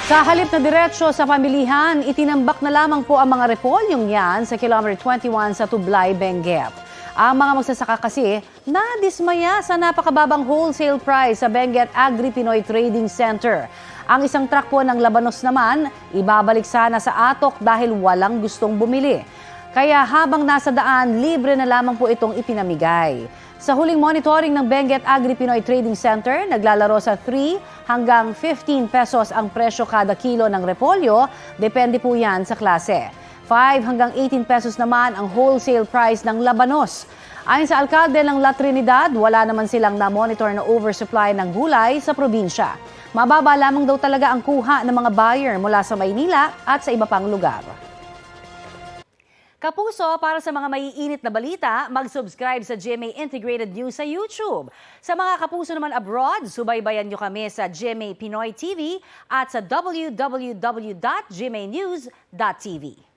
Sa halip na diretsyo sa pamilihan, itinambak na lamang po ang mga repolyong yan sa kilometer 21 sa Tublay, Benguet. Ang mga magsasaka kasi nadismaya sa napakababang wholesale price sa Benguet Agri-Pinoy Trading Center. Ang isang truck po ng labanos naman, ibabalik sana sa atok dahil walang gustong bumili. Kaya habang nasa daan, libre na lamang po itong ipinamigay. Sa huling monitoring ng Benguet Agri-Pinoy Trading Center, naglalaro sa 3 hanggang 15 pesos ang presyo kada kilo ng repolyo, depende po yan sa klase. 5 hanggang 18 pesos naman ang wholesale price ng labanos. Ayon sa alkalde ng La Trinidad, wala naman silang na-monitor na oversupply ng gulay sa probinsya. Mababa lamang daw talaga ang kuha ng mga buyer mula sa Maynila at sa iba pang lugar. Kapuso, para sa mga maiinit na balita, mag-subscribe sa GMA Integrated News sa YouTube. Sa mga kapuso naman abroad, subaybayan nyo kami sa GMA Pinoy TV at sa www.gmanews.tv.